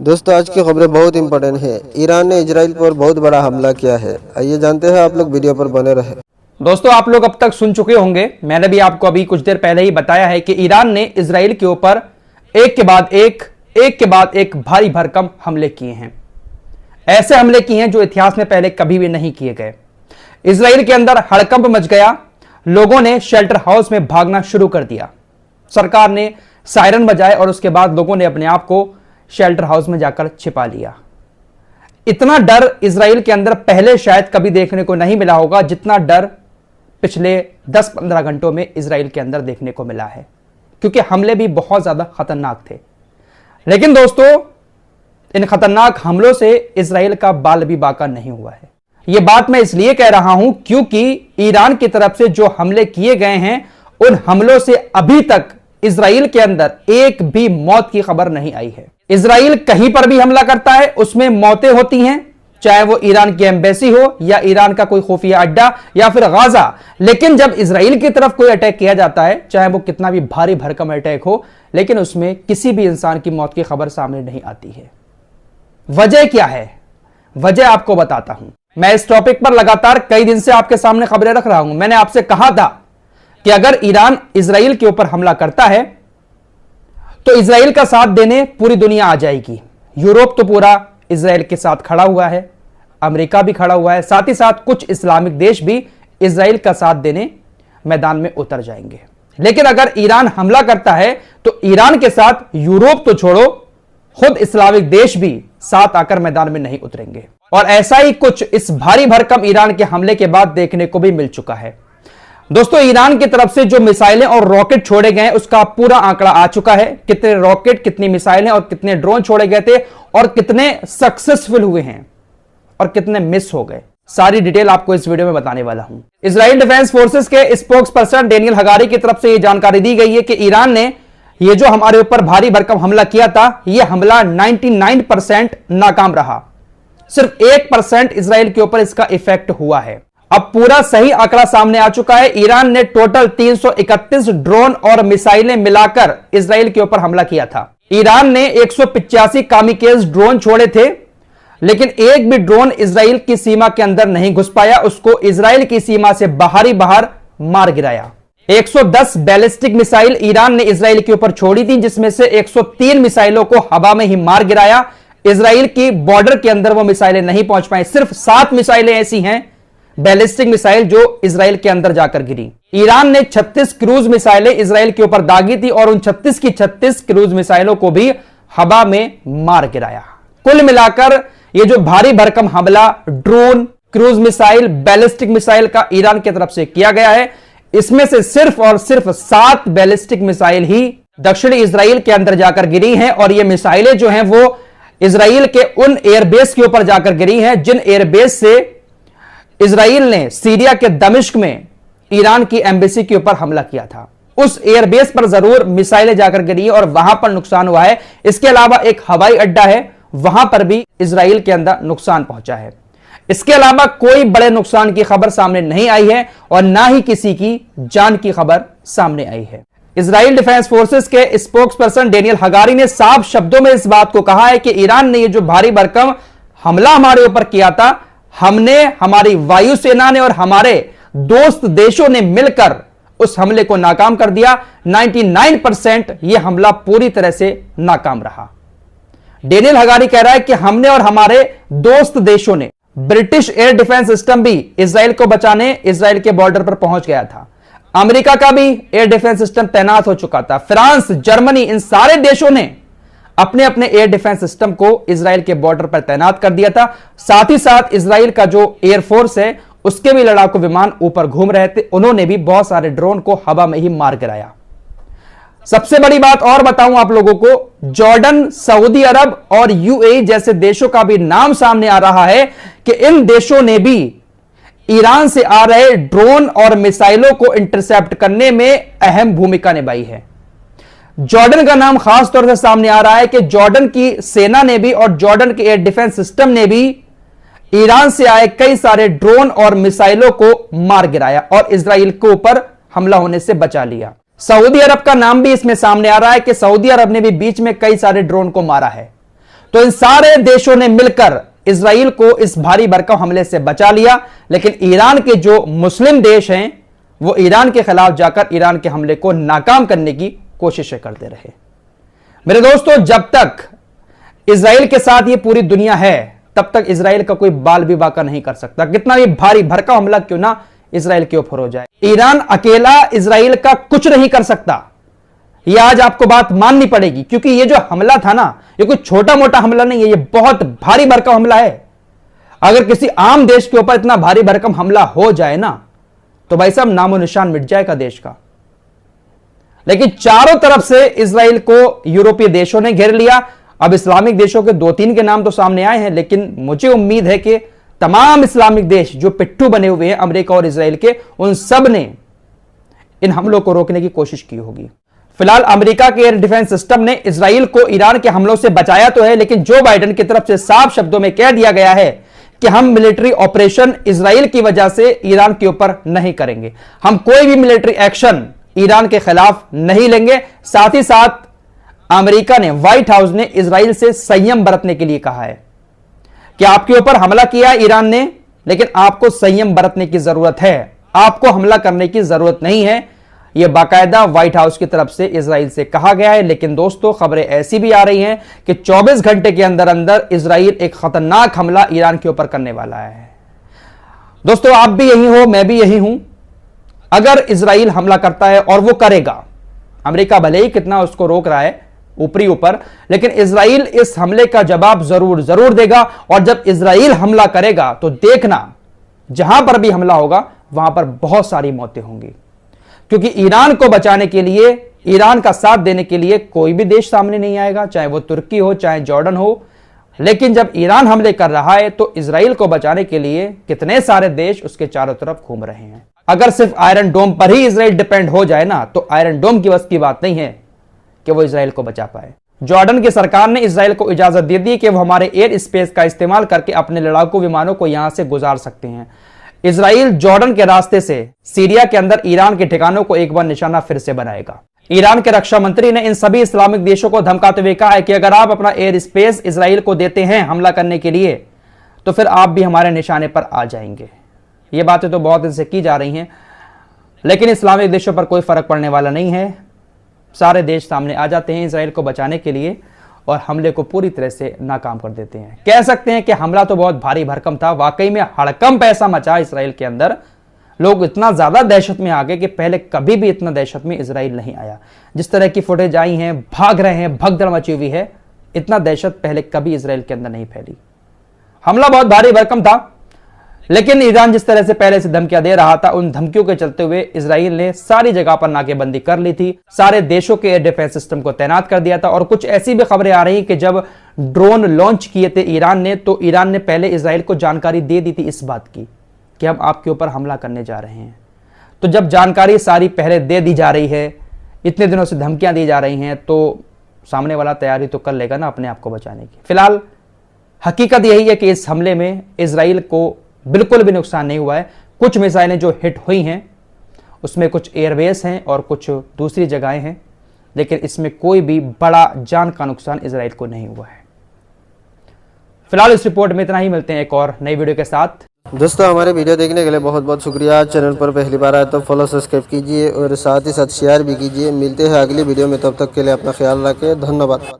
दोस्तों आज की खबरें बहुत इंपॉर्टेंट है। ईरान ने इजराइल पर बहुत बड़ा हमला किया है। आइए जानते हैं, आप लोग वीडियो पर बने रहे। दोस्तों आप लोग अब तक सुन चुके होंगे, मैंने भी आपको अभी कुछ देर पहले ही बताया है कि ईरान ने इजराइल के ऊपर एक के बाद एक भारी भरकम हमले किए हैं। ऐसे हमले किए हैं जो इतिहास में पहले कभी भी नहीं किए गए। इजराइल के अंदर हड़कंप मच गया, लोगों ने शेल्टर हाउस में भागना शुरू कर दिया। सरकार ने सायरन बजाए और उसके बाद लोगों ने अपने आप को शेल्टर हाउस में जाकर छिपा लिया। इतना डर इजराइल के अंदर पहले शायद कभी देखने को नहीं मिला होगा जितना डर पिछले 10-15 घंटों में इजराइल के अंदर देखने को मिला है, क्योंकि हमले भी बहुत ज्यादा खतरनाक थे। लेकिन दोस्तों, इन खतरनाक हमलों से इजराइल का बाल भी बाका नहीं हुआ है। यह बात मैं इसलिए कह रहा हूं क्योंकि ईरान की तरफ से जो हमले किए गए हैं, उन हमलों से अभी तक इजराइल के अंदर एक भी मौत की खबर नहीं आई है। इजराइल कहीं पर भी हमला करता है उसमें मौतें होती हैं, चाहे वो ईरान की एम्बेसी हो या ईरान का कोई खुफिया अड्डा या फिर गाजा। लेकिन जब इजराइल की तरफ कोई अटैक किया जाता है, चाहे वो कितना भी भारी भरकम अटैक हो, लेकिन उसमें किसी भी इंसान की मौत की खबर सामने नहीं आती है। वजह क्या है? वजह आपको बताता हूं। मैं इस टॉपिक पर लगातार कई दिन से आपके सामने खबरें रख रहा हूं। मैंने आपसे कहा था कि अगर ईरान इजराइल के ऊपर हमला करता है तो इजराइल का साथ देने पूरी दुनिया आ जाएगी। यूरोप तो पूरा इजराइल के साथ खड़ा हुआ है, अमेरिका भी खड़ा हुआ है, साथ ही साथ कुछ इस्लामिक देश भी इजराइल का साथ देने मैदान में उतर जाएंगे। लेकिन अगर ईरान हमला करता है तो ईरान के साथ यूरोप तो छोड़ो, खुद इस्लामिक देश भी साथ आकर मैदान में नहीं उतरेंगे। और ऐसा ही कुछ इस भारी भरकम ईरान के हमले के बाद देखने को भी मिल चुका है। दोस्तों, ईरान की तरफ से जो मिसाइलें और रॉकेट छोड़े गए उसका पूरा आंकड़ा आ चुका है। कितने रॉकेट, कितनी मिसाइलें और कितने ड्रोन छोड़े गए थे और कितने सक्सेसफुल हुए हैं और कितने मिस हो गए, सारी डिटेल आपको इस वीडियो में बताने वाला हूं। इजराइल डिफेंस फोर्सेस के स्पोक्स पर्सन डेनियल हगारी की तरफ से यह जानकारी दी गई है कि ईरान ने यह जो हमारे ऊपर भारी भरकम हमला किया था, यह हमला 99% नाकाम रहा। सिर्फ 1% इजराइल के ऊपर इसका इफेक्ट हुआ है। अब पूरा सही आंकड़ा सामने आ चुका है। ईरान ने टोटल 331 ड्रोन और मिसाइलें मिलाकर इजराइल के ऊपर हमला किया था। ईरान ने 185 कामिकेज ड्रोन छोड़े थे, लेकिन एक भी ड्रोन इजराइल की सीमा के अंदर नहीं घुस पाया। उसको इजराइल की सीमा से बाहर मार गिराया। 110 बैलिस्टिक मिसाइल ईरान ने इजराइल के ऊपर छोड़ी थी, जिसमें से 103 मिसाइलों को हवा में ही मार गिराया। इजराइल की बॉर्डर के अंदर वो मिसाइलें नहीं पहुंच पाई। सिर्फ 7 मिसाइलें ऐसी हैं बैलिस्टिक मिसाइल जो इजराइल के अंदर जाकर गिरी। ईरान ने 36 क्रूज मिसाइलें इजराइल के ऊपर दागी थी और उन 36 की 36 क्रूज मिसाइलों को भी हवा में मार गिराया। कुल मिलाकर यह जो भारी भरकम हमला drone, cruise missile, ballistic missile का ईरान की तरफ से किया गया है, इसमें से सिर्फ और सिर्फ 7 बैलिस्टिक मिसाइल ही दक्षिणी इजराइल के अंदर जाकर गिरी हैं। और ये मिसाइलें जो हैं वो इजराइल के उन एयरबेस के ऊपर जाकर गिरी हैं जिन एयरबेस से इजराइल ने सीरिया के दमिश्क में ईरान की एम्बेसी के ऊपर हमला किया था। उस एयरबेस पर जरूर मिसाइलें जाकर गिरी और वहां पर नुकसान हुआ है। इसके अलावा एक हवाई अड्डा है, वहां पर भी इजराइल के अंदर नुकसान पहुंचा है। इसके अलावा कोई बड़े नुकसान की खबर सामने नहीं आई है और ना ही किसी की जान की खबर सामने आई है। इजराइल डिफेंस फोर्सेस के स्पोक्स पर्सन डेनियल हगारी ने साफ शब्दों में इस बात को कहा है कि ईरान ने यह जो भारी भरकम हमला हमारे ऊपर किया था, हमने, हमारी वायुसेना ने और हमारे दोस्त देशों ने मिलकर उस हमले को नाकाम कर दिया। 99% यह हमला पूरी तरह से नाकाम रहा। डेनियल हगारी कह रहा है कि हमने और हमारे दोस्त देशों ने, ब्रिटिश एयर डिफेंस सिस्टम भी इजराइल को बचाने इजराइल के बॉर्डर पर पहुंच गया था। अमेरिका का भी एयर डिफेंस सिस्टम तैनात हो चुका था। फ्रांस, जर्मनी, इन सारे देशों ने अपने अपने एयर डिफेंस सिस्टम को इजराइल के बॉर्डर पर तैनात कर दिया था। साथ ही साथ इजराइल का जो एयरफोर्स है उसके भी लड़ाकू विमान ऊपर घूम रहे थे, उन्होंने भी बहुत सारे ड्रोन को हवा में ही मार गिराया। सबसे बड़ी बात और बताऊं आप लोगों को, जॉर्डन, सऊदी अरब और यूएई जैसे देशों का भी नाम सामने आ रहा है कि इन देशों ने भी ईरान से आ रहे ड्रोन और मिसाइलों को इंटरसेप्ट करने में अहम भूमिका निभाई है। जॉर्डन का नाम खास तौर से सामने आ रहा है कि जॉर्डन की सेना ने भी और जॉर्डन के एयर डिफेंस सिस्टम ने भी ईरान से आए कई सारे ड्रोन और मिसाइलों को मार गिराया और इजराइल के ऊपर हमला होने से बचा लिया। सऊदी अरब का नाम भी इसमें सामने आ रहा है कि सऊदी अरब ने भी बीच में कई सारे ड्रोन को मारा है। तो इन सारे देशों ने मिलकर इजराइल को इस भारी भरकम हमले से बचा लिया, लेकिन ईरान के जो मुस्लिम देश हैं वो ईरान के खिलाफ जाकर ईरान के हमले को नाकाम करने की कोशिशें करते रहे। मेरे दोस्तों, जब तक इजराइल के साथ ये पूरी दुनिया है तब तक इजराइल का कोई बाल भी बाका नहीं कर सकता, कितना भी भारी भरकम हमला क्यों ना इजराइल के ऊपर हो जाए। ईरान अकेला इजराइल का कुछ नहीं कर सकता, यह आज आपको बात माननी पड़ेगी, क्योंकि ये जो हमला था ना, ये कोई छोटा मोटा हमला नहीं है, ये बहुत भारी भरकम हमला है। अगर किसी आम देश के ऊपर इतना भारी भरकम हमला हो जाए ना, तो भाई साहब नामो निशान मिट जाएगा देश का। लेकिन चारों तरफ से इजराइल को यूरोपीय देशों ने घेर लिया। अब इस्लामिक देशों के 2-3 के नाम तो सामने आए हैं, लेकिन मुझे उम्मीद है कि तमाम इस्लामिक देश जो पिट्ठू बने हुए हैं अमेरिका और इजराइल के, उन सब ने इन हमलों को रोकने की कोशिश की होगी। फिलहाल अमेरिका के एयर डिफेंस सिस्टम ने इजराइल को ईरान के हमलों से बचाया तो है, लेकिन जो बाइडेन की तरफ से साफ शब्दों में कह दिया गया है कि हम मिलिट्री ऑपरेशन इजराइल की वजह से ईरान के ऊपर नहीं करेंगे, हम कोई भी मिलिट्री एक्शन ईरान के खिलाफ नहीं लेंगे। साथ ही साथ अमेरिका ने, व्हाइट हाउस ने इजराइल से संयम बरतने के लिए कहा है कि आपके ऊपर हमला किया ईरान ने, लेकिन आपको संयम बरतने की जरूरत है, आपको हमला करने की जरूरत नहीं है। यह बाकायदा व्हाइट हाउस की तरफ से इजराइल से कहा गया है। लेकिन दोस्तों, खबरें ऐसी भी आ रही हैं कि 24 घंटे के अंदर अंदर इजराइल एक खतरनाक हमला ईरान के ऊपर करने वाला है। दोस्तों, आप भी यही हो, मैं भी यही हूं। अगर इजराइल हमला करता है, और वो करेगा, अमेरिका भले ही कितना उसको रोक रहा है ऊपरी ऊपर, लेकिन इजराइल इस हमले का जवाब जरूर देगा। और जब इजराइल हमला करेगा तो देखना, जहां पर भी हमला होगा वहां पर बहुत सारी मौतें होंगी, क्योंकि ईरान को बचाने के लिए, ईरान का साथ देने के लिए कोई भी देश सामने नहीं आएगा, चाहे वो तुर्की हो, चाहे जॉर्डन हो। लेकिन जब ईरान हमले कर रहा है तो इजराइल को बचाने के लिए कितने सारे देश उसके चारों तरफ घूम रहे हैं। अगर सिर्फ आयरन डोम पर ही इजराइल डिपेंड हो जाए ना, तो आयरन डोम की बस की बात नहीं है कि वो इजराइल को बचा पाए। जॉर्डन की सरकार ने इजराइल को इजाजत दे दी कि वो हमारे एयर स्पेस का इस्तेमाल करके अपने लड़ाकू विमानों को यहां से गुजार सकते हैं। इजराइल जॉर्डन के रास्ते से सीरिया के अंदर ईरान के ठिकानों को एक बार निशाना फिर से बनाएगा। ईरान के रक्षा मंत्री ने इन सभी इस्लामिक देशों को धमकाते हुए कहा है कि अगर आप अपना एयर स्पेस इजराइल को देते हैं हमला करने के लिए, तो फिर आप भी हमारे निशाने पर आ जाएंगे। ये बातें तो बहुत दिन से की जा रही हैं, लेकिन इस्लामिक देशों पर कोई फर्क पड़ने वाला नहीं है। सारे देश सामने आ जाते हैं इजराइल को बचाने के लिए और हमले को पूरी तरह से नाकाम कर देते हैं। कह सकते हैं कि हमला तो बहुत भारी भरकम था, वाकई में हड़कंप ऐसा मचा इजराइल के अंदर, लोग इतना ज्यादा दहशत में आ गए कि पहले कभी भी इतना दहशत में इजराइल नहीं आया। जिस तरह की फुटेज आई हैं, भाग रहे हैं, भगदड़ मची हुई है, इतना दहशत पहले कभी इजराइल के अंदर नहीं फैली। हमला बहुत भारी भरकम था, लेकिन ईरान जिस तरह से पहले से धमकियां दे रहा था, उन धमकियों के चलते हुए इजराइल ने सारी जगह पर नाकेबंदी कर ली थी, सारे देशों के एयर डिफेंस सिस्टम को तैनात कर दिया था। और कुछ ऐसी भी खबरें आ रही कि जब ड्रोन लॉन्च किए थे ईरान ने, तो ईरान ने पहले इजराइल को जानकारी दे दी थी इस बात की कि हम आपके ऊपर हमला करने जा रहे हैं। तो जब जानकारी सारी पहले दे दी जा रही है, इतने दिनों से धमकियां दी जा रही हैं, तो सामने वाला तैयारी तो कर लेगा ना अपने आप को बचाने की। फिलहाल हकीकत यही है कि इस हमले में इजराइल को बिल्कुल भी नुकसान नहीं हुआ है। कुछ मिसाइलें जो हिट हुई हैं उसमें कुछ एयरबेस हैं और कुछ दूसरी जगहें हैं, लेकिन इसमें कोई भी बड़ा जान का नुकसान इजराइल को नहीं हुआ है। फिलहाल इस रिपोर्ट में इतना ही, मिलते हैं एक और नई वीडियो के साथ। दोस्तों, हमारे वीडियो देखने के लिए बहुत बहुत शुक्रिया। चैनल पर पहली बार आए तो फॉलो सब्सक्राइब कीजिए और साथ ही साथ शेयर भी कीजिए। मिलते हैं अगली वीडियो में, तब तक के लिए अपना ख्याल रखें। धन्यवाद।